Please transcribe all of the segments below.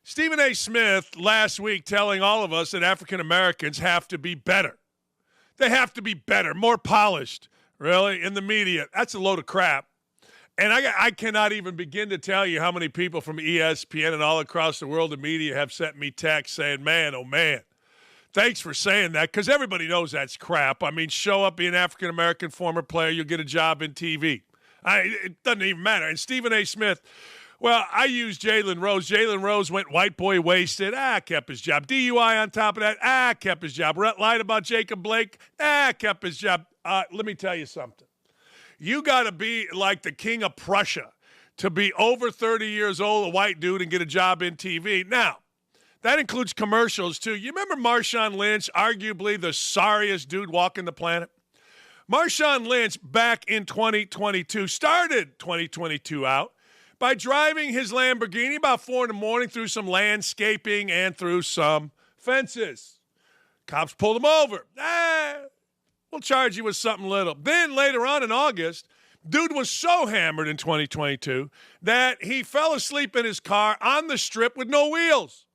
Stephen A. Smith last week telling all of us that African Americans have to be better. They have to be better, more polished, really, in the media. That's a load of crap. And I cannot even begin to tell you how many people from ESPN and all across the world of media have sent me texts saying, man, oh, man, thanks for saying that, because everybody knows that's crap. I mean, show up, be an African-American former player, you'll get a job in TV. It doesn't even matter. And Stephen A. Smith, well, I used Jalen Rose. Jalen Rose went white boy wasted. Kept his job. DUI on top of that. Kept his job. Lied about Jacob Blake. Kept his job. Let me tell you something. You got to be like the king of Prussia to be over 30 years old, a white dude, and get a job in TV. Now, that includes commercials, too. You remember Marshawn Lynch, arguably the sorriest dude walking the planet? Marshawn Lynch, back in 2022, started 2022 out by driving his Lamborghini about 4 in the morning through some landscaping and through some fences. Cops pulled him over. We'll charge you with something little. Then later on in August, dude was so hammered in 2022 that he fell asleep in his car on the strip with no wheels.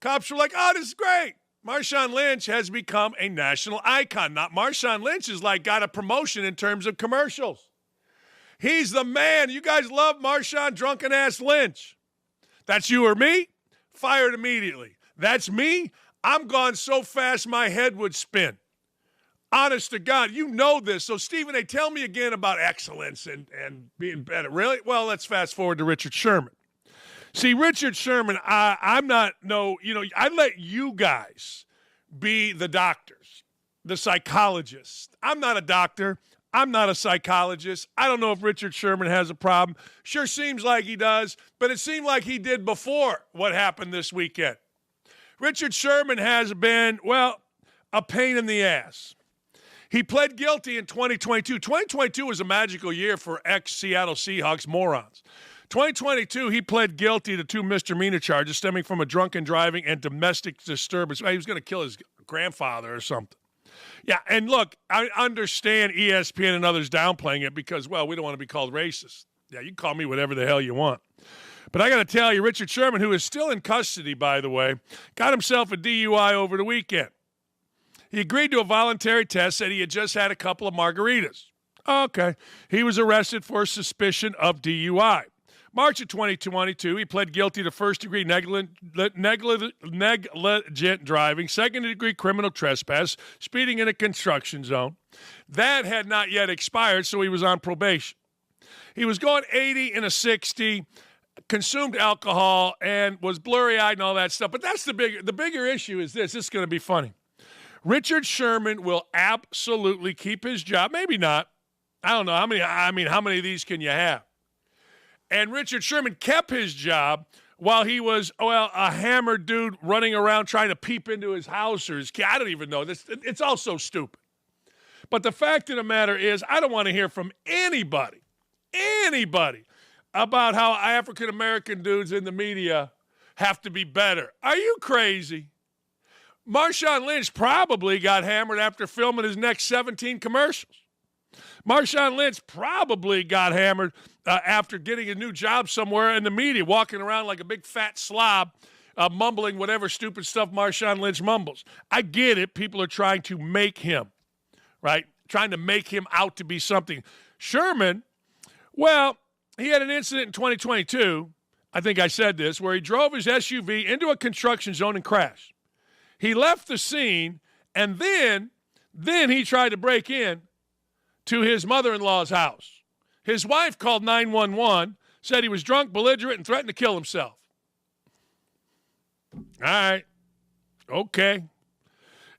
Cops were like, oh, this is great. Marshawn Lynch has become a national icon. Not Marshawn Lynch is like got a promotion in terms of commercials. He's the man. You guys love Marshawn drunken-ass Lynch. That's you or me? Fired immediately. That's me? I'm gone so fast my head would spin. Honest to God, you know this. So, Stephen A., tell me again about excellence and being better. Really? Well, let's fast forward to Richard Sherman. See, Richard Sherman, I let you guys be the doctors, the psychologists. I'm not a doctor. I'm not a psychologist. I don't know if Richard Sherman has a problem. Sure seems like he does, but it seemed like he did before what happened this weekend. Richard Sherman has been, well, a pain in the ass. He pled guilty in 2022. 2022 was a magical year for ex-Seattle Seahawks morons. 2022, he pled guilty to 2 misdemeanor charges stemming from a drunken driving and domestic disturbance. He was going to kill his grandfather or something. Yeah, and look, I understand ESPN and others downplaying it because, well, we don't want to be called racist. Yeah, you can call me whatever the hell you want. But I got to tell you, Richard Sherman, who is still in custody, by the way, got himself a DUI over the weekend. He agreed to a voluntary test, said he had just had a couple of margaritas. Okay. He was arrested for suspicion of DUI. March of 2022, he pled guilty to first-degree negligent driving, second-degree criminal trespass, speeding in a construction zone. That had not yet expired, so he was on probation. He was going 80 in a 60, consumed alcohol, and was blurry-eyed and all that stuff. But that's the bigger issue is this. This is going to be funny. Richard Sherman will absolutely keep his job. Maybe not. I don't know. How many of these can you have? And Richard Sherman kept his job while he was, a hammered dude running around trying to peep into his house or his kid. I don't even know. It's all so stupid. But the fact of the matter is, I don't want to hear from anybody about how African-American dudes in the media have to be better. Are you crazy? Marshawn Lynch probably got hammered after filming his next 17 commercials. Marshawn Lynch probably got hammered after getting a new job somewhere in the media, walking around like a big fat slob, mumbling whatever stupid stuff Marshawn Lynch mumbles. I get it. People are trying to make him, right? Trying to make him out to be something. Sherman, well, he had an incident in 2022, I think I said this, where he drove his SUV into a construction zone and crashed. He left the scene, and then he tried to break in to his mother-in-law's house. His wife called 911, said he was drunk, belligerent, and threatened to kill himself. All right. Okay.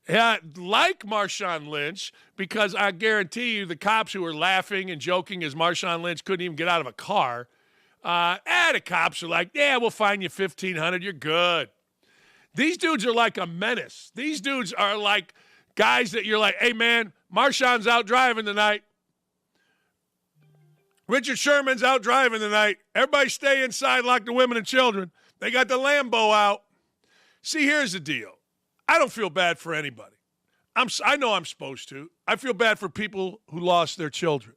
Yeah, like Marshawn Lynch, because I guarantee you the cops who were laughing and joking as Marshawn Lynch couldn't even get out of a car, the cops are like, yeah, we'll fine you $1,500, you're good. These dudes are like a menace. These dudes are like guys that you're like, hey, man, Marshawn's out driving tonight. Richard Sherman's out driving tonight. Everybody stay inside, lock the women and children. They got the Lambo out. See, here's the deal. I don't feel bad for anybody. I know I'm supposed to. I feel bad for people who lost their children.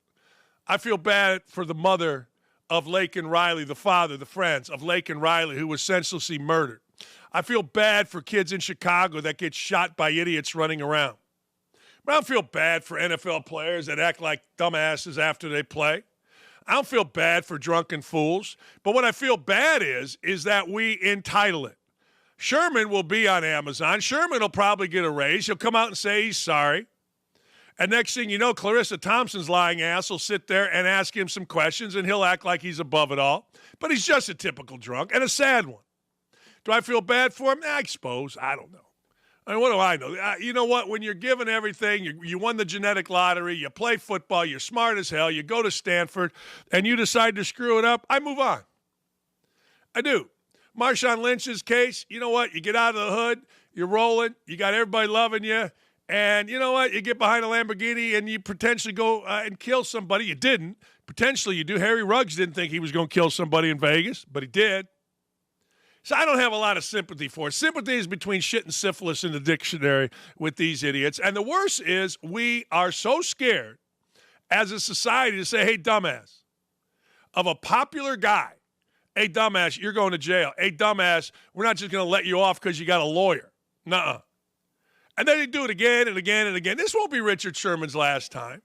I feel bad for the mother of Laken Riley, the father, the friends of Laken Riley, who was senselessly murdered. I feel bad for kids in Chicago that get shot by idiots running around. But I don't feel bad for NFL players that act like dumbasses after they play. I don't feel bad for drunken fools. But what I feel bad is that we entitle it. Sherman will be on Amazon. Sherman will probably get a raise. He'll come out and say he's sorry. And next thing you know, Clarissa Thompson's lying ass will sit there and ask him some questions, and he'll act like he's above it all. But he's just a typical drunk and a sad one. Do I feel bad for him? I suppose. I don't know. I mean, what do I know? You know what? When you're given everything, you won the genetic lottery, you play football, you're smart as hell, you go to Stanford, and you decide to screw it up, I move on. I do. Marshawn Lynch's case, you know what? You get out of the hood, you're rolling, you got everybody loving you, and you know what? You get behind a Lamborghini and you potentially go and kill somebody. You didn't. Potentially you do. Harry Ruggs didn't think he was going to kill somebody in Vegas, but he did. So I don't have a lot of sympathy for it. Sympathy is between shit and syphilis in the dictionary with these idiots. And the worst is we are so scared as a society to say, hey, dumbass, of a popular guy. Hey, dumbass, you're going to jail. Hey, dumbass, we're not just going to let you off because you got a lawyer. Nuh-uh. And then they do it again and again and again. This won't be Richard Sherman's last time.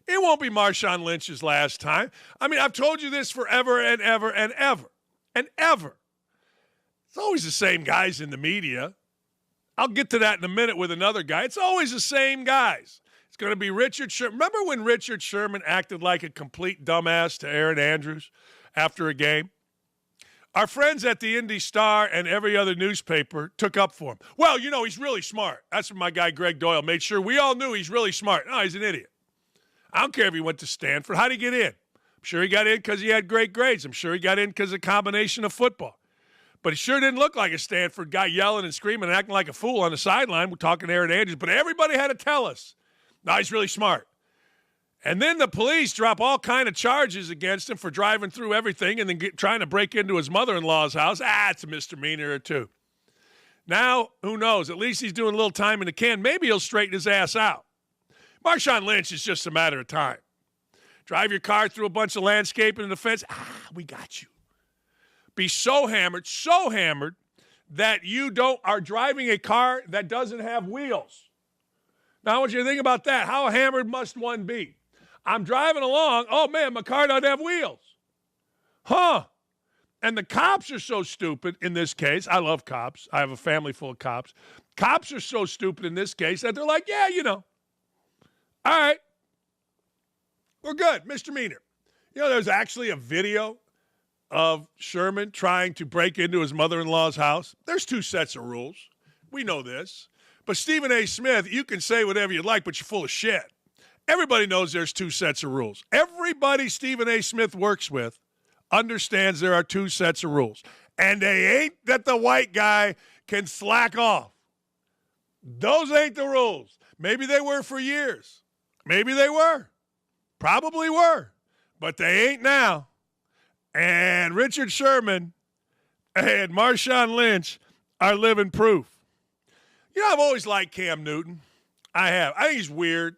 It won't be Marshawn Lynch's last time. I mean, I've told you this forever and ever and ever and ever. It's always the same guys in the media. I'll get to that in a minute with another guy. It's always the same guys. It's going to be Richard Sherman. Remember when Richard Sherman acted like a complete dumbass to Aaron Andrews after a game? Our friends at the Indy Star and every other newspaper took up for him. Well, you know, he's really smart. That's what my guy Greg Doyle made sure we all knew he's really smart. No, he's an idiot. I don't care if he went to Stanford. How'd he get in? I'm sure he got in because he had great grades. I'm sure he got in because of a combination of football. But he sure didn't look like a Stanford guy yelling and screaming and acting like a fool on the sideline. We're talking to Aaron Andrews. But everybody had to tell us, no, he's really smart. And then the police drop all kind of charges against him for driving through everything and then trying to break into his mother-in-law's house. It's a misdemeanor or two. Now, who knows? At least he's doing a little time in the can. Maybe he'll straighten his ass out. Marshawn Lynch is just a matter of time. Drive your car through a bunch of landscaping and the fence. We got you. Be so hammered that you are driving a car that doesn't have wheels. Now, I want you to think about that. How hammered must one be? I'm driving along. Oh, man, my car doesn't have wheels. Huh. And the cops are so stupid in this case. I love cops. I have a family full of cops. Cops are so stupid in this case that they're like, yeah, you know. All right. We're good. Misdemeanor. You know, there's actually a video of Sherman trying to break into his mother-in-law's house. There's two sets of rules. We know this. But Stephen A. Smith, you can say whatever you like, but you're full of shit. Everybody knows there's two sets of rules. Everybody Stephen A. Smith works with understands there are two sets of rules. And they ain't that the white guy can slack off. Those ain't the rules. Maybe they were for years. Maybe they were. Probably were. But they ain't now. And Richard Sherman and Marshawn Lynch are living proof. You know, I've always liked Cam Newton. I have. I think he's weird.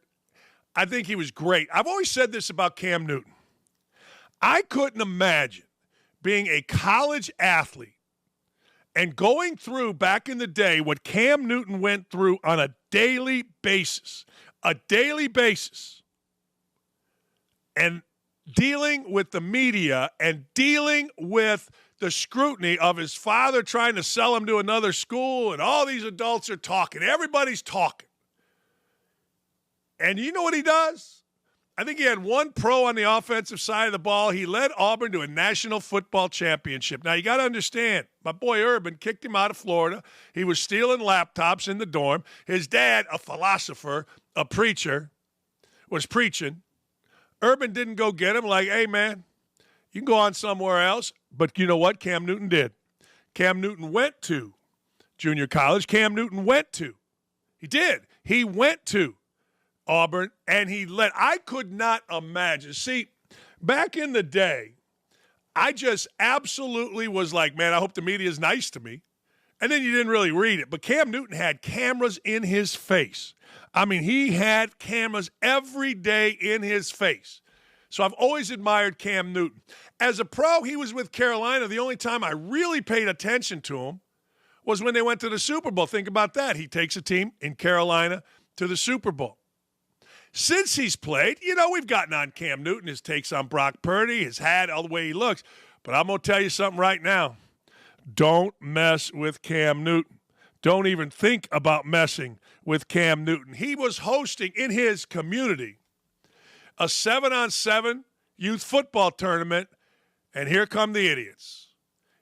I think he was great. I've always said this about Cam Newton. I couldn't imagine being a college athlete and going through back in the day what Cam Newton went through on a daily basis. And dealing with the media and dealing with the scrutiny of his father trying to sell him to another school, and all these adults are talking. Everybody's talking. And you know what he does? I think he had one pro on the offensive side of the ball. He led Auburn to a national football championship. Now, you got to understand, my boy Urban kicked him out of Florida. He was stealing laptops in the dorm. His dad, a philosopher, a preacher, was preaching. Urban didn't go get him like, hey, man, you can go on somewhere else. But you know what? Cam Newton did. Cam Newton went to junior college. He went to Auburn, and I could not imagine. See, back in the day, I just absolutely was like, man, I hope the media is nice to me. And then you didn't really read it. But Cam Newton had cameras in his face. I mean, he had cameras every day in his face. So I've always admired Cam Newton. As a pro, he was with Carolina. The only time I really paid attention to him was when they went to the Super Bowl. Think about that. He takes a team in Carolina to the Super Bowl. Since he's played, we've gotten on Cam Newton, his takes on Brock Purdy, his hat, all the way he looks. But I'm going to tell you something right now. Don't mess with Cam Newton. Don't even think about messing with Cam Newton. He was hosting in his community a 7-on-7 youth football tournament, and here come the idiots.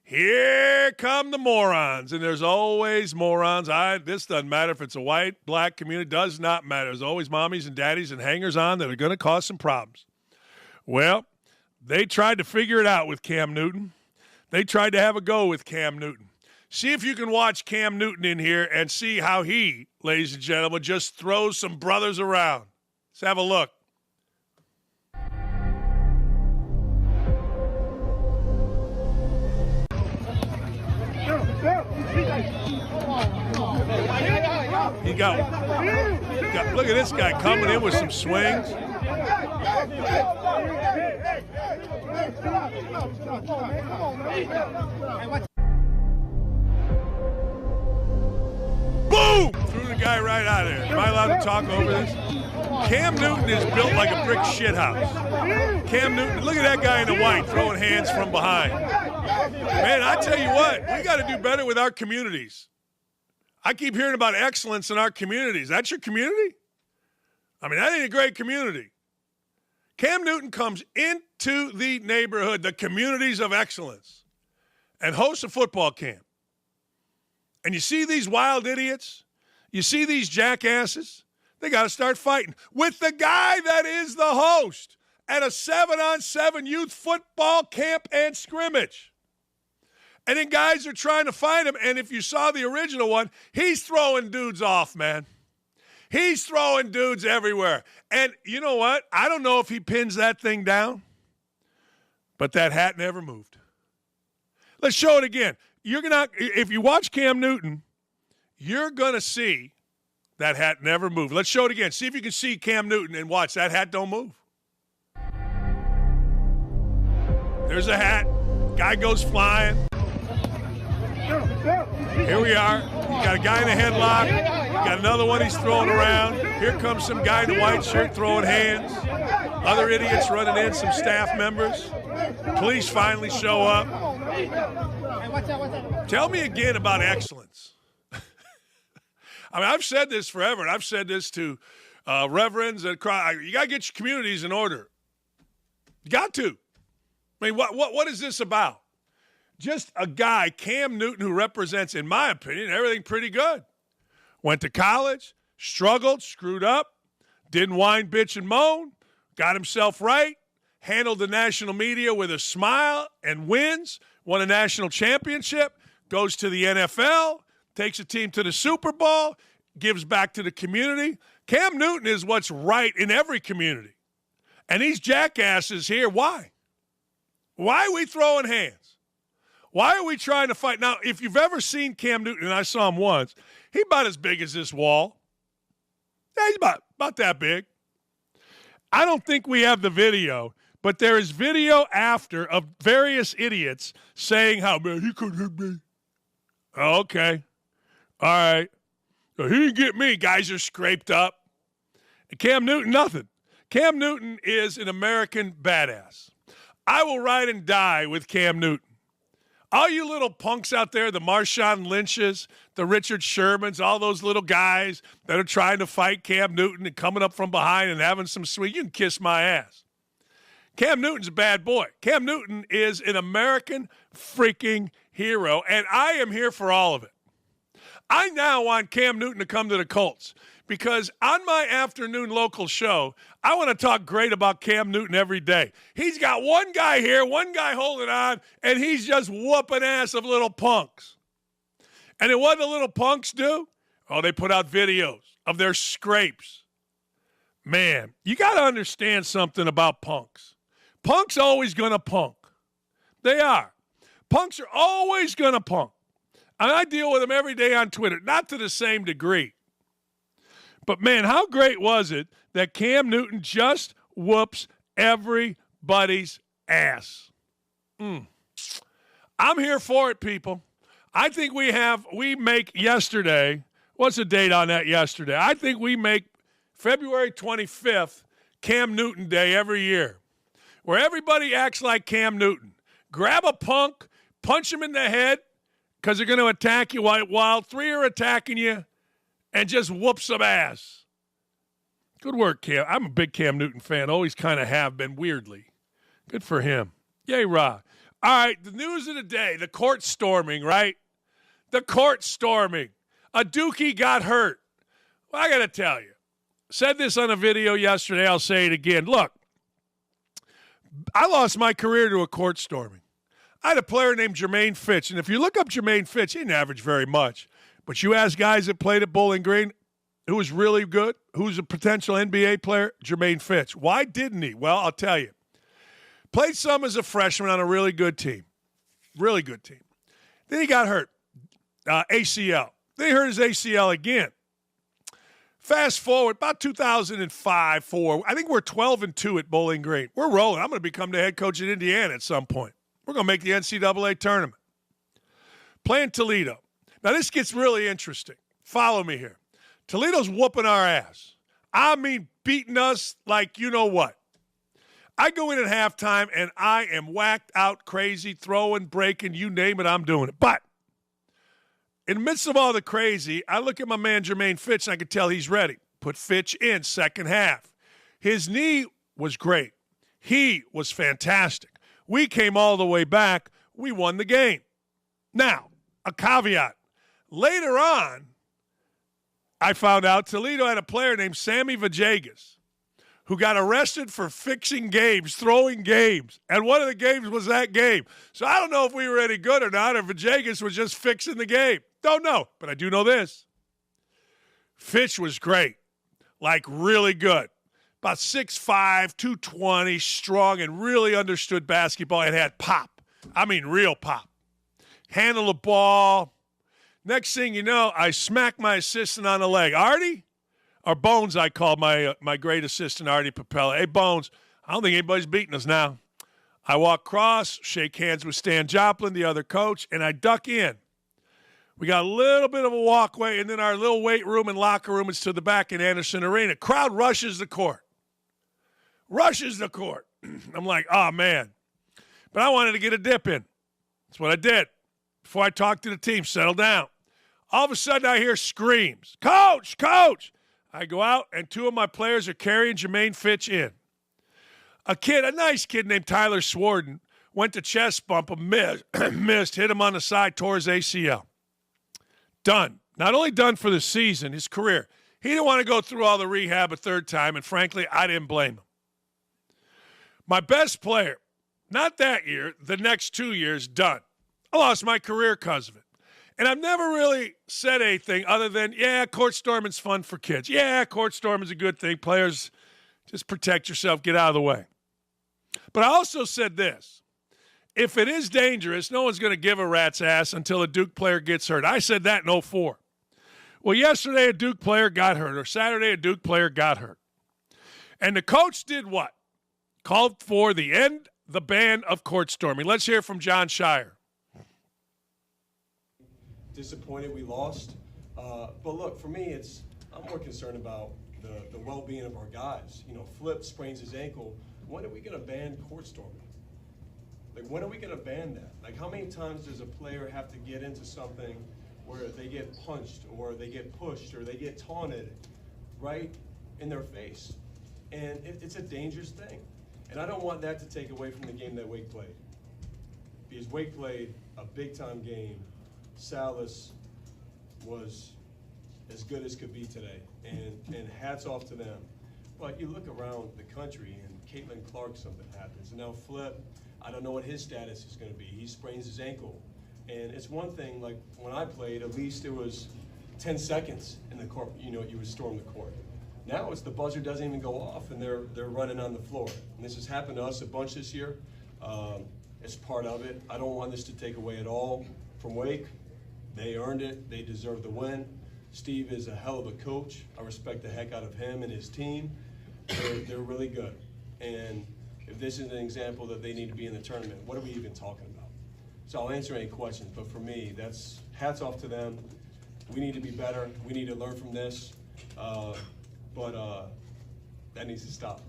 Here come the morons, and there's always morons. This doesn't matter if it's a white, black community. Does not matter. There's always mommies and daddies and hangers-on that are going to cause some problems. Well, they tried to figure it out with Cam Newton. They tried to have a go with Cam Newton. See if you can watch Cam Newton in here and see how he, ladies and gentlemen, just throws some brothers around. Let's have a look. He got, look at this guy coming in with some swings. Boom! Threw the guy right out of there. Am I allowed to talk over this? Cam Newton is built like a brick shithouse. Cam Newton, look at that guy in the white throwing hands from behind. Man, I tell you what, we got to do better with our communities. I keep hearing about excellence in our communities. That's your community? I mean, that ain't a great community. Cam Newton comes into the neighborhood, the communities of excellence, and hosts a football camp. And you see these wild idiots, you see these jackasses, they got to start fighting with the guy that is the host at a 7-on-7 youth football camp and scrimmage. And then guys are trying to find him, and if you saw the original one, he's throwing dudes off, man. He's throwing dudes everywhere. And you know what? I don't know if he pins that thing down, but that hat never moved. Let's show it again. If you watch Cam Newton, you're going to see that hat never moved. Let's show it again. See if you can see Cam Newton and watch. That hat don't move. There's a hat. Guy goes flying. Here we are. You got a guy in a headlock. You got another one he's throwing around. Here comes some guy in a white shirt throwing hands. Other idiots running in, some staff members. Police finally show up. Tell me again about excellence. I mean, I've said this forever, and I've said this to reverends that cry. You got to get your communities in order. You got to. I mean, what is this about? Just a guy, Cam Newton, who represents, in my opinion, everything pretty good. Went to college, struggled, screwed up, didn't whine, bitch, and moan, got himself right, handled the national media with a smile and wins, won a national championship, goes to the NFL, takes a team to the Super Bowl, gives back to the community. Cam Newton is what's right in every community. And these jackasses here, why? Why are we throwing hands? Why are we trying to fight? Now, if you've ever seen Cam Newton, and I saw him once, he's about as big as this wall. Yeah, he's about that big. I don't think we have the video, but there is video after of various idiots saying how, man, he couldn't hit me. Okay. All right. So he didn't get me. Guys are scraped up. And Cam Newton, nothing. Cam Newton is an American badass. I will ride and die with Cam Newton. All you little punks out there, the Marshawn Lynches, the Richard Shermans, all those little guys that are trying to fight Cam Newton and coming up from behind and having some sweet, you can kiss my ass. Cam Newton's a bad boy. Cam Newton is an American freaking hero, and I am here for all of it. I now want Cam Newton to come to the Colts because on my afternoon local show, I want to talk great about Cam Newton every day. He's got one guy here, one guy holding on, and he's just whooping ass of little punks. And then what do the little punks do? Oh, they put out videos of their scrapes. Man, you got to understand something about punks. Punks always going to punk. They are. Punks are always going to punk. And I deal with them every day on Twitter, not to the same degree. But, man, how great was it that Cam Newton just whoops everybody's ass? I'm here for it, people. I think we make yesterday. What's the date on that yesterday? I think we make February 25th Cam Newton Day every year, where everybody acts like Cam Newton. Grab a punk, punch him in the head because they're going to attack you while three are attacking you, and just whoop some ass. Good work, Cam. I'm a big Cam Newton fan. Always kind of have been, weirdly. Good for him. Yay, Ra. All right, the news of the day, the court storming, right? The court storming. A Dookie got hurt. Well, I got to tell you. Said this on a video yesterday. I'll say it again. Look, I lost my career to a court storming. I had a player named Jermaine Fitch, and if you look up Jermaine Fitch, he didn't average very much. But you ask guys that played at Bowling Green, who was really good, who's a potential NBA player, Jermaine Fitch. Why didn't he? Well, I'll tell you. Played some as a freshman on a really good team. Really good team. Then he got hurt. ACL. Then he hurt his ACL again. Fast forward, about 2005, 4. I think we're 12-2 at Bowling Green. We're rolling. I'm going to become the head coach at Indiana at some point. We're going to make the NCAA tournament. Playing Toledo. Now, this gets really interesting. Follow me here. Toledo's whooping our ass. I mean, beating us like you know what. I go in at halftime, and I am whacked out, crazy, throwing, breaking, you name it, I'm doing it. But in the midst of all the crazy, I look at my man Jermaine Fitch, and I can tell he's ready. Put Fitch in second half. His knee was great. He was fantastic. We came all the way back. We won the game. Now, a caveat. Later on, I found out Toledo had a player named Sammy Vajegas who got arrested for fixing games, throwing games. And one of the games was that game. So I don't know if we were any good or not, or Vajegas was just fixing the game. Don't know, but I do know this. Fitch was great, like really good. About 6'5", 220, strong, and really understood basketball and had pop. I mean real pop. Handle the ball. Next thing you know, I smack my assistant on the leg. Artie? Or Bones, I called my great assistant, Artie Papella. Hey, Bones, I don't think anybody's beating us now. I walk across, shake hands with Stan Joplin, the other coach, and I duck in. We got a little bit of a walkway, and then our little weight room and locker room is to the back in Anderson Arena. Crowd rushes the court. Rushes the court. I'm like, oh, man. But I wanted to get a dip in. That's what I did. Before I talked to the team, settle down. All of a sudden, I hear screams. Coach, coach. I go out, and two of my players are carrying Jermaine Fitch in. A nice kid named Tyler Swarden, went to chest bump him, missed, hit him on the side, tore his ACL. Done. Not only done for the season, his career. He didn't want to go through all the rehab a third time, and frankly, I didn't blame him. My best player, not that year, the next 2 years, done. I lost my career because of it. And I've never really said anything other than, yeah, court storming's fun for kids. Yeah, court storming's a good thing. Players, just protect yourself, get out of the way. But I also said this. If it is dangerous, no one's going to give a rat's ass until a Duke player gets hurt. I said that in 2004. Well, yesterday a Duke player got hurt, or Saturday a Duke player got hurt. And the coach did what? Called for the ban of court storming. Let's hear from John Shire. Disappointed we lost. But look, for me, I'm more concerned about the well-being of our guys. You know, Flip sprains his ankle. When are we going to ban court storming? Like, when are we going to ban that? Like, how many times does a player have to get into something where they get punched or they get pushed or they get taunted right in their face? And it's a dangerous thing. And I don't want that to take away from the game that Wake played. Because Wake played a big-time game. Salas was as good as could be today, and hats off to them. But you look around the country, and Caitlin Clark, something happens. And now Flip, I don't know what his status is going to be. He sprains his ankle. And it's one thing, like when I played, at least it was 10 seconds in the court, you would storm the court. Now it's the buzzer doesn't even go off, and they're running on the floor. And this has happened to us a bunch this year. It's part of it. I don't want this to take away at all from Wake. They earned it. They deserve the win. Steve is a hell of a coach. I respect the heck out of him and his team. They're really good. And if this is an example that they need to be in the tournament, what are we even talking about? So I'll answer any questions. But for me, that's hats off to them. We need to be better. We need to learn from this. But that needs to stop.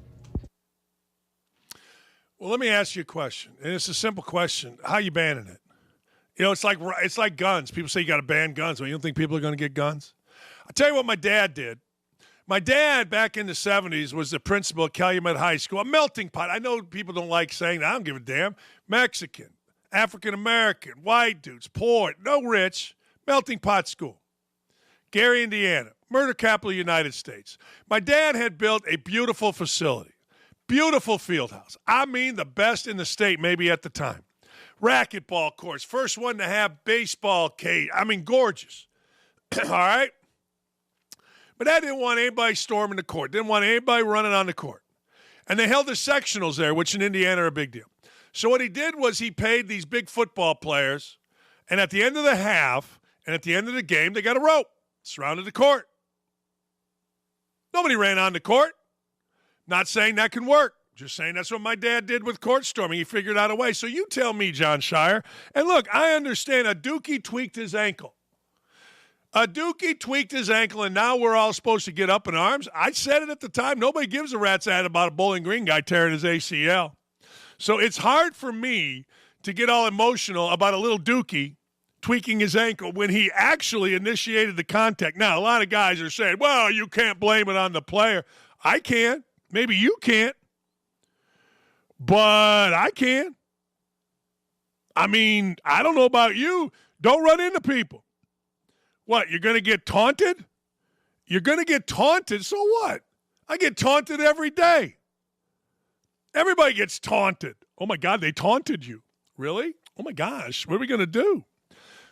Well, let me ask you a question, and it's a simple question. How you banning it? You know, it's like guns. People say you got to ban guns. Well, you don't think people are going to get guns? I'll tell you what my dad did. My dad, back in the 70s, was the principal at Calumet High School, a melting pot. I know people don't like saying that. I don't give a damn. Mexican, African-American, white dudes, poor, no rich, melting pot school. Gary, Indiana, murder capital of the United States. My dad had built a beautiful facility, beautiful field house. I mean, the best in the state, maybe at the time. Racquetball courts, first one to have baseball cage. I mean, gorgeous. All right? But Dad didn't want anybody storming the court, didn't want anybody running on the court. And they held the sectionals there, which in Indiana are a big deal. So what he did was he paid these big football players, and at the end of the half and at the end of the game, they got a rope, surrounded the court. Nobody ran on the court. Not saying that can work. Just saying that's what my dad did with court storming. He figured out a way. So you tell me, John Shire. And look, I understand a Dookie tweaked his ankle. A Dookie tweaked his ankle, and now we're all supposed to get up in arms. I said it at the time. Nobody gives a rat's ass about a Bowling Green guy tearing his ACL. So it's hard for me to get all emotional about a little Dookie tweaking his ankle when he actually initiated the contact. Now, a lot of guys are saying, well, you can't blame it on the player. I can. Maybe you can't. But I can. I mean, I don't know about you. Don't run into people. What, you're going to get taunted? You're going to get taunted, so what? I get taunted every day. Everybody gets taunted. Oh, my God, they taunted you. Really? Oh, my gosh, what are we going to do?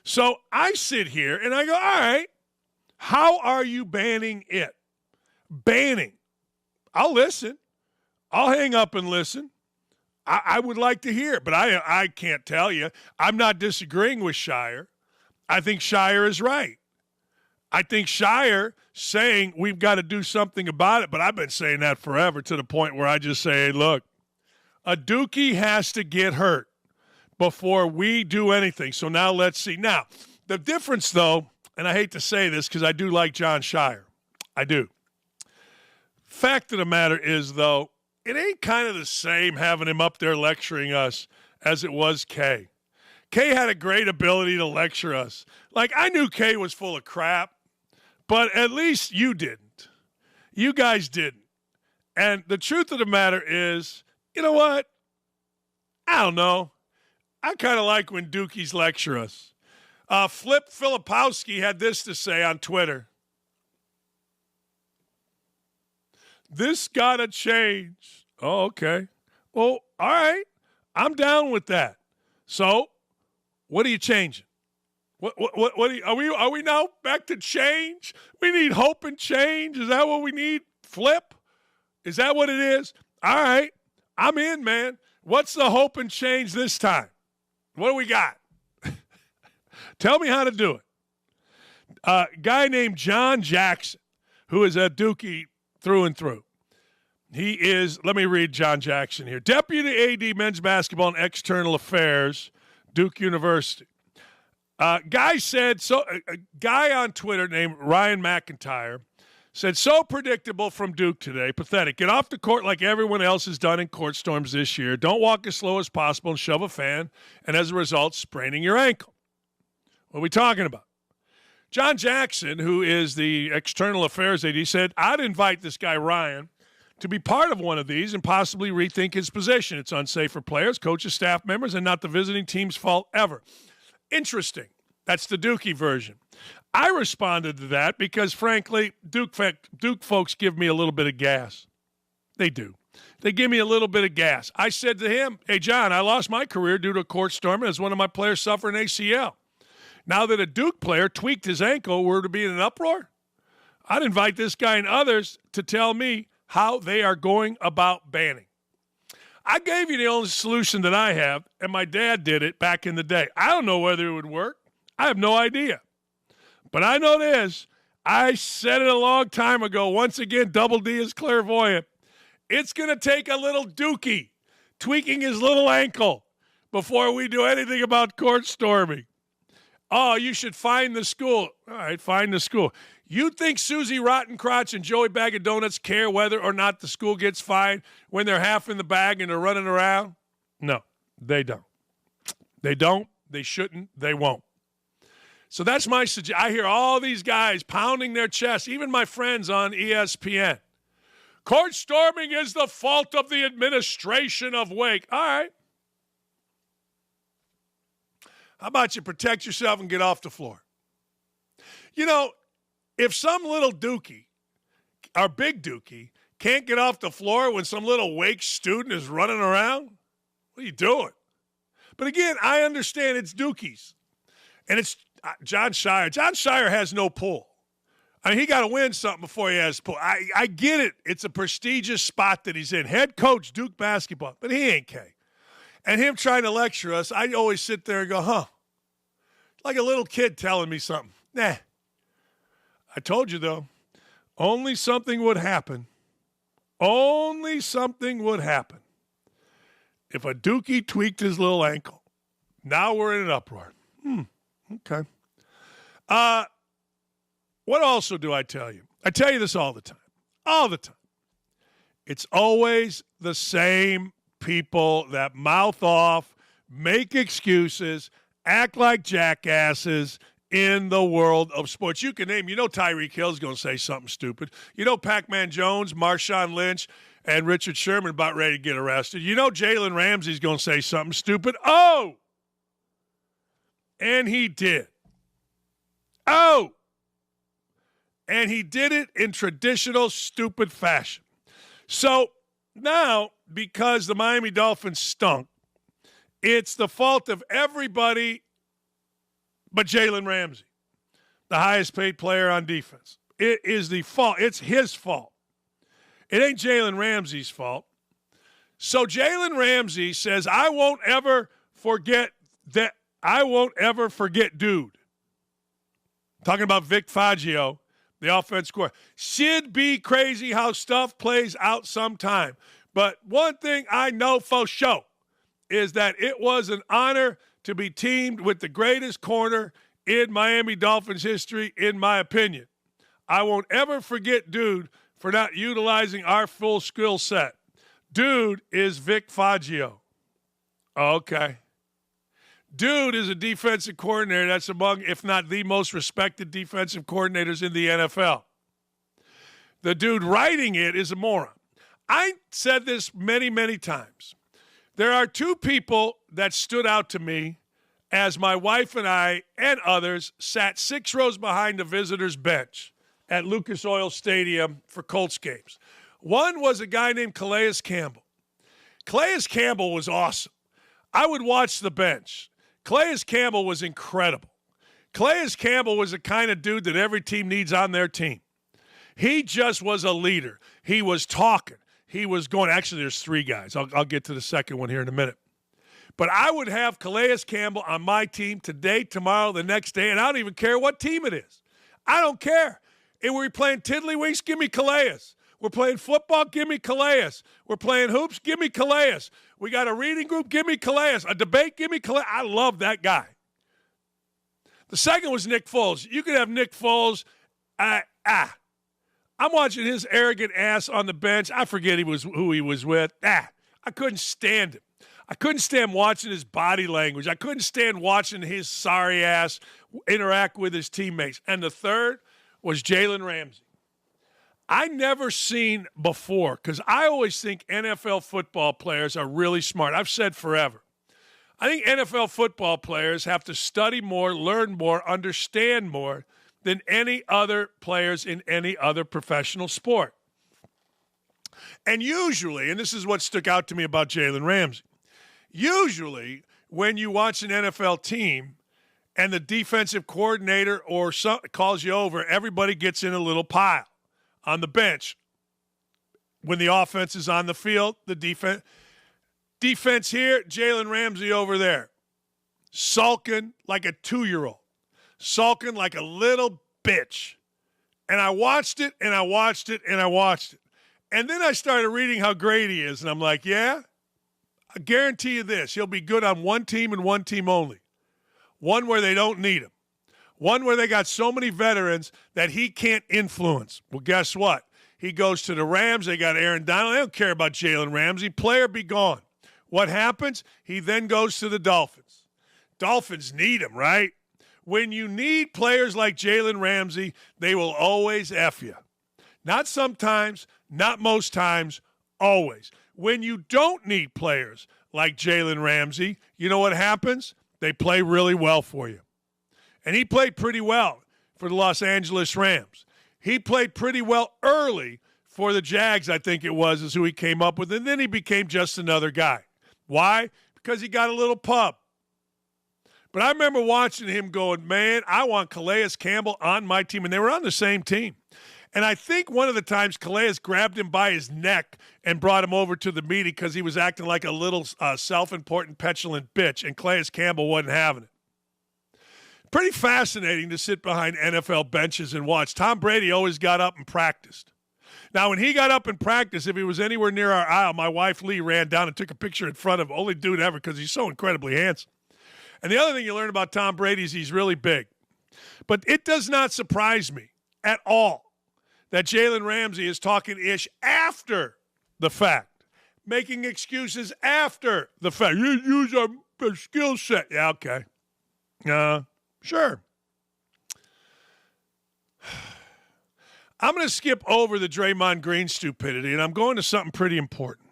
So I sit here and I go, all right, how are you banning it? Banning. I'll listen. I'll hang up and listen. I would like to hear it, but I can't tell you. I'm not disagreeing with Shire. I think Shire is right. I think Shire saying we've got to do something about it, but I've been saying that forever to the point where I just say, look, a Dookie has to get hurt before we do anything. So now let's see. Now, the difference, though, and I hate to say this because I do like John Shire. I do. Fact of the matter is, though, it ain't kind of the same having him up there lecturing us as it was Kay. Kay had a great ability to lecture us. Like, I knew Kay was full of crap, but at least you didn't. You guys didn't. And the truth of the matter is, you know what? I don't know. I kind of like when Dookies lecture us. Flip Filipowski had this to say on Twitter. This gotta change. Oh, okay. Well, all right. I'm down with that. So, what are you changing? What are we now back to change? We need hope and change. Is that what we need? Flip? Is that what it is? All right. I'm in, man. What's the hope and change this time? What do we got? Tell me how to do it. A guy named John Jackson, who is a Dookie through and through. He is, let me read John Jackson here. Deputy AD Men's Basketball and External Affairs, Duke University. Guy said, a guy on Twitter named Ryan McIntyre said, so predictable from Duke today. Pathetic. Get off the court like everyone else has done in court storms this year. Don't walk as slow as possible and shove a fan, and as a result, spraining your ankle. What are we talking about? John Jackson, who is the External Affairs AD, said, I'd invite this guy, Ryan, to be part of one of these and possibly rethink his position. It's unsafe for players, coaches, staff members, and not the visiting team's fault ever. Interesting. That's the Dookie version. I responded to that because, frankly, Duke folks give me a little bit of gas. They do. They give me a little bit of gas. I said to him, hey, John, I lost my career due to a court storm as one of my players suffered an ACL. Now that a Duke player tweaked his ankle, we're to be in an uproar? I'd invite this guy and others to tell me how they are going about banning. I gave you the only solution that I have, and my dad did it back in the day. I don't know whether it would work. I have no idea. But I know this. I said it a long time ago. Once again, Double D is clairvoyant. It's going to take a little Dookie tweaking his little ankle before we do anything about court storming. Oh, you should find the school. All right, find the school. You think Susie Rottencrotch and Joey Bag of Donuts care whether or not the school gets fined when they're half in the bag and they're running around? No, they don't. They don't. They shouldn't. They won't. So that's my suggestion. I hear all these guys pounding their chests, even my friends on ESPN. Court storming is the fault of the administration of Wake. All right. How about you protect yourself and get off the floor? You know, if some little dookie, or big dookie, can't get off the floor when some little Wake student is running around, what are you doing? But again, I understand it's dookies. And it's John Shire. John Shire has no pull. I mean, he got to win something before he has pull. I get it. It's a prestigious spot that he's in. Head coach, Duke basketball. But he ain't K. And him trying to lecture us, I always sit there and go, huh. Like a little kid telling me something. Nah. I told you, though, only something would happen. Only something would happen if a dookie tweaked his little ankle. Now we're in an uproar. Okay. What also do I tell you? I tell you this all the time. All the time. It's always the same people that mouth off, make excuses, act like jackasses in the world of sports. You can name, Tyreek Hill's going to say something stupid. Pac-Man Jones, Marshawn Lynch, and Richard Sherman about ready to get arrested. Jalen Ramsey's going to say something stupid. Oh! And he did. Oh! And he did it in traditional stupid fashion. So now, because the Miami Dolphins stunk, it's the fault of everybody but Jalen Ramsey, the highest paid player on defense. It is the fault. It's his fault. It ain't Jalen Ramsey's fault. So Jalen Ramsey says, I won't ever forget that. I won't ever forget dude. Talking about Vic Fangio, the offense coordinator. Should be crazy how stuff plays out sometime. But one thing I know for sure is that it was an honor to be teamed with the greatest corner in Miami Dolphins history, in my opinion. I won't ever forget dude for not utilizing our full skill set. Dude is Vic Fangio. Okay. Dude is a defensive coordinator that's among, if not the most respected defensive coordinators in the NFL. The dude writing it is a moron. I said this many, many times. There are two people that stood out to me as my wife and I and others sat 6 rows behind the visitors' bench at Lucas Oil Stadium for Colts games. One was a guy named Calais Campbell. Calais Campbell was awesome. I would watch the bench. Calais Campbell was incredible. Calais Campbell was the kind of dude that every team needs on their team. He just was a leader. He was talking. He was going. Actually, there's 3 guys. I'll get to the second one here in a minute. But I would have Calais Campbell on my team today, tomorrow, the next day, and I don't even care what team it is. I don't care. If we're playing tiddlywinks, give me Calais. We're playing football, give me Calais. We're playing hoops, give me Calais. We got a reading group, give me Calais. A debate, give me Calais. I love that guy. The second was Nick Foles. You could have Nick Foles. I'm watching his arrogant ass on the bench. I forget who he was with. I couldn't stand him. I couldn't stand watching his body language. I couldn't stand watching his sorry ass interact with his teammates. And the third was Jalen Ramsey. I never seen before, because I always think NFL football players are really smart. I've said forever. I think NFL football players have to study more, learn more, understand more than any other players in any other professional sport. And usually, and this is what stuck out to me about Jalen Ramsey, usually when you watch an NFL team and the defensive coordinator or calls you over, everybody gets in a little pile on the bench. When the offense is on the field, the defense here, Jalen Ramsey over there, sulking like a 2-year-old, sulking like a little bitch. And I watched it, and I watched it, and I watched it. And then I started reading how great he is, and I'm like, yeah, I guarantee you this. He'll be good on one team and one team only. One where they don't need him. One where they got so many veterans that he can't influence. Well, guess what? He goes to the Rams. They got Aaron Donald. They don't care about Jalen Ramsey. Player be gone. What happens? He then goes to the Dolphins. Dolphins need him, right? When you need players like Jalen Ramsey, they will always F you. Not sometimes, not most times, always. When you don't need players like Jalen Ramsey, you know what happens? They play really well for you. And he played pretty well for the Los Angeles Rams. He played pretty well early for the Jags, I think it was, is who he came up with. And then he became just another guy. Why? Because he got a little pub. But I remember watching him going, man, I want Calais Campbell on my team. And they were on the same team. And I think one of the times Calais grabbed him by his neck and brought him over to the meeting because he was acting like a little self-important, petulant bitch. And Calais Campbell wasn't having it. Pretty fascinating to sit behind NFL benches and watch. Tom Brady always got up and practiced. Now, when he got up and practiced, if he was anywhere near our aisle, my wife Lee ran down and took a picture in front of him. Only dude ever because he's so incredibly handsome. And the other thing you learn about Tom Brady is he's really big. But it does not surprise me at all that Jalen Ramsey is talking ish after the fact, making excuses after the fact. You use our skill set. Yeah, okay. Sure. I'm going to skip over the Draymond Green stupidity, and I'm going to something pretty important.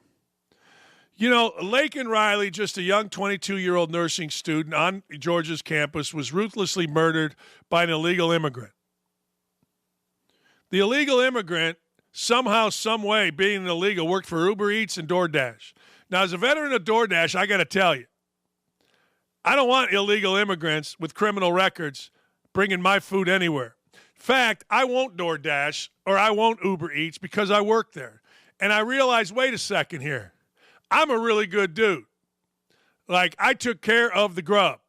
You know, Laken Riley, just a young 22-year-old nursing student on Georgia's campus, was ruthlessly murdered by an illegal immigrant. The illegal immigrant, somehow, some way, being illegal, worked for Uber Eats and DoorDash. Now, as a veteran of DoorDash, I got to tell you, I don't want illegal immigrants with criminal records bringing my food anywhere. In fact, I won't DoorDash or I won't Uber Eats because I work there. And I realized, wait a second here. I'm a really good dude. Like, I took care of the grub.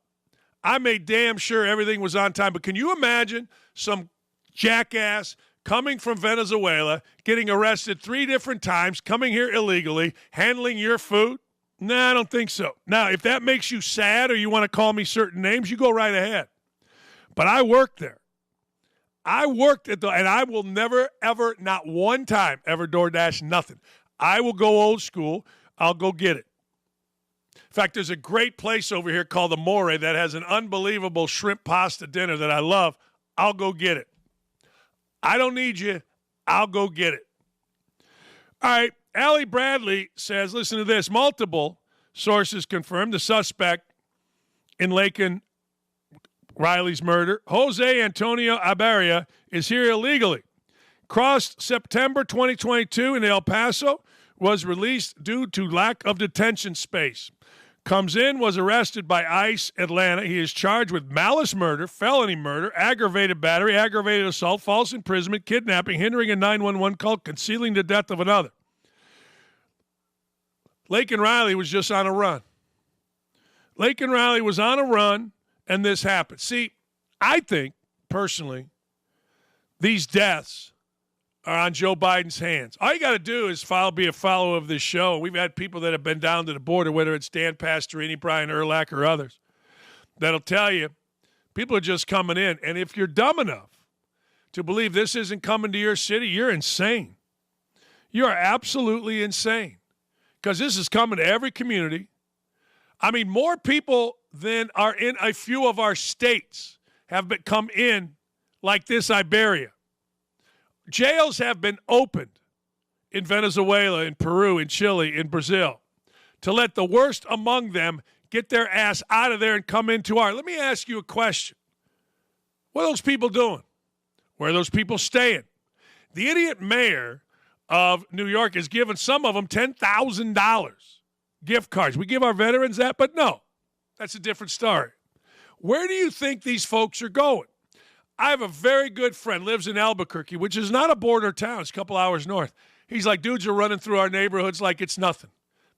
I made damn sure everything was on time. But can you imagine some jackass coming from Venezuela, getting arrested 3 different times, coming here illegally, handling your food? No, I don't think so. Now, if that makes you sad or you want to call me certain names, you go right ahead. But I worked there. I worked and I will never, ever, not one time, ever DoorDash nothing. I will go old school. I'll go get it. In fact, there's a great place over here called the More that has an unbelievable shrimp pasta dinner that I love. I'll go get it. I don't need you. I'll go get it. All right. Allie Bradley says, listen to this. Multiple sources confirm the suspect in Laken Riley's murder, Jose Antonio Ibarria, is here illegally. Crossed September 2022 in El Paso, was released due to lack of detention space. Comes in, was arrested by ICE Atlanta. He is charged with malice murder, felony murder, aggravated battery, aggravated assault, false imprisonment, kidnapping, hindering a 911 call, concealing the death of another. Laken Riley was just on a run. Laken Riley was on a run, and this happened. See, I think, personally, these deaths are on Joe Biden's hands. All you got to do is be a follower of this show. We've had people that have been down to the border, whether it's Dan Pastorini, Brian Urlacher, or others, that'll tell you people are just coming in. And if you're dumb enough to believe this isn't coming to your city, you're insane. You are absolutely insane because this is coming to every community. I mean, more people than are in a few of our states have come in like this Iberia. Jails have been opened in Venezuela, in Peru, in Chile, in Brazil to let the worst among them get their ass out of there and come into our. Let me ask you a question. What are those people doing? Where are those people staying? The idiot mayor of New York is giving some of them $10,000 gift cards. We give our veterans that, but no, that's a different story. Where do you think these folks are going? I have a very good friend, lives in Albuquerque, which is not a border town. It's a couple hours north. He's like, dudes are running through our neighborhoods like it's nothing.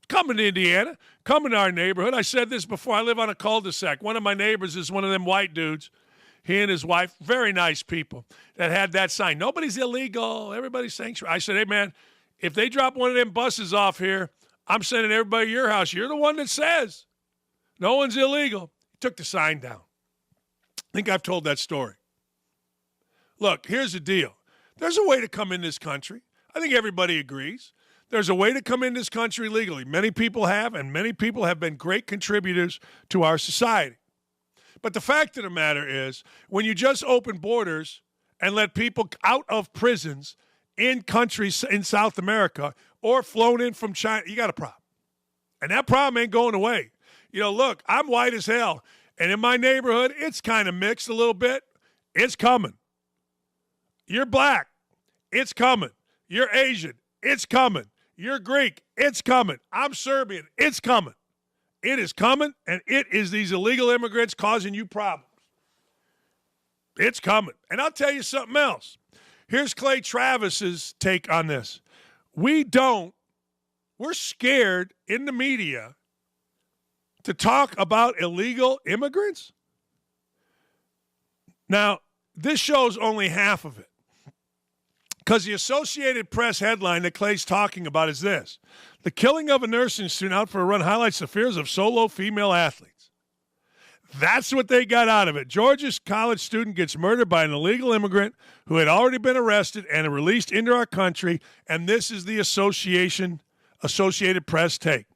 Coming to Indiana, coming to our neighborhood. I said this before. I live on a cul-de-sac. One of my neighbors is one of them white dudes. He and his wife, very nice people, that had that sign. Nobody's illegal. Everybody's sanctuary. I said, hey, man, if they drop one of them buses off here, I'm sending everybody to your house. You're the one that says no one's illegal. He took the sign down. I think I've told that story. Look, here's the deal. There's a way to come in this country. I think everybody agrees. There's a way to come in this country legally. Many people have, and many people have been great contributors to our society. But the fact of the matter is, when you just open borders and let people out of prisons in countries in South America or flown in from China, you got a problem. And that problem ain't going away. You know, look, I'm white as hell. And in my neighborhood, it's kind of mixed a little bit. It's coming. You're black. It's coming. You're Asian. It's coming. You're Greek. It's coming. I'm Serbian. It's coming. It is coming, and it is these illegal immigrants causing you problems. It's coming. And I'll tell you something else. Here's Clay Travis's take on this. We're scared in the media to talk about illegal immigrants. Now, this shows only half of it. Because the Associated Press headline that Clay's talking about is this: the killing of a nursing student out for a run highlights the fears of solo female athletes. That's what they got out of it. Georgia's college student gets murdered by an illegal immigrant who had already been arrested and released into our country, and this is the Associated Press take.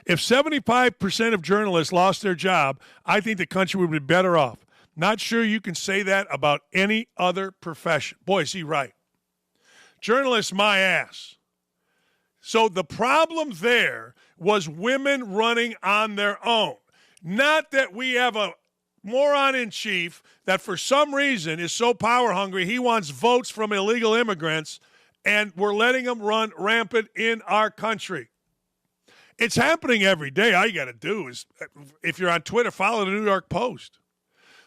If 75% of journalists lost their job, I think the country would be better off. Not sure you can say that about any other profession. Boy, is he right. Journalists, my ass. So the problem there was women running on their own. Not that we have a moron in chief that for some reason is so power hungry he wants votes from illegal immigrants, and we're letting them run rampant in our country. It's happening every day. All you got to do is, if you're on Twitter, follow the New York Post.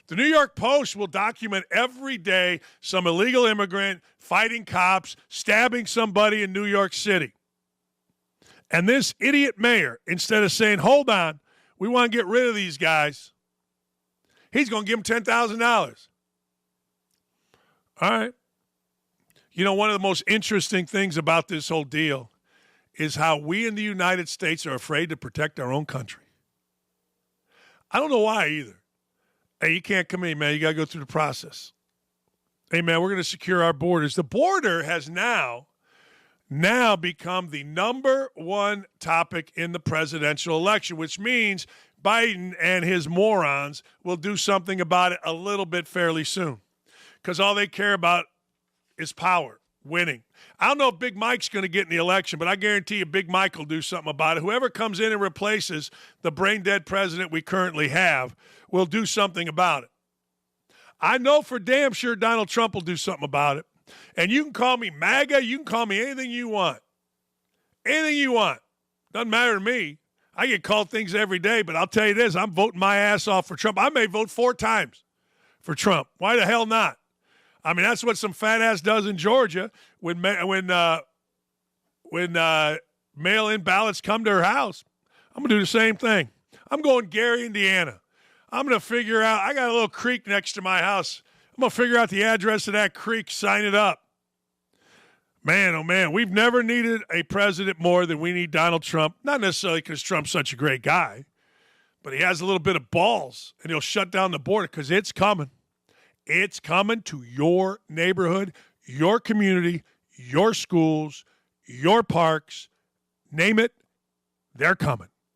The New York Post will document every day some illegal immigrant fighting cops, stabbing somebody in New York City. And this idiot mayor, instead of saying, hold on, we want to get rid of these guys, he's going to give them $10,000. All right. You know, one of the most interesting things about this whole deal is how we in the United States are afraid to protect our own country. I don't know why either. Hey, you can't come in, man. You got to go through the process. Hey, man, we're going to secure our borders. The border has now become the number one topic in the presidential election, which means Biden and his morons will do something about it a little bit fairly soon, because all they care about is power, winning. I don't know if Big Mike's going to get in the election, but I guarantee you Big Mike will do something about it. Whoever comes in and replaces the brain-dead president we currently have will do something about it. I know for damn sure Donald Trump will do something about it. And you can call me MAGA. You can call me anything you want. Anything you want. Doesn't matter to me. I get called things every day, but I'll tell you this, I'm voting my ass off for Trump. I may vote 4 times for Trump. Why the hell not? I mean, that's what some fat ass does in Georgia when mail-in ballots come to her house. I'm going to do the same thing. I'm going Gary, Indiana. I'm going to figure out, I got a little creek next to my house. I'm going to figure out the address of that creek, sign it up. Man, oh man, we've never needed a president more than we need Donald Trump. Not necessarily because Trump's such a great guy, but he has a little bit of balls, and he'll shut down the border because it's coming. It's coming to your neighborhood, your community, your schools, your parks. Name it, they're coming.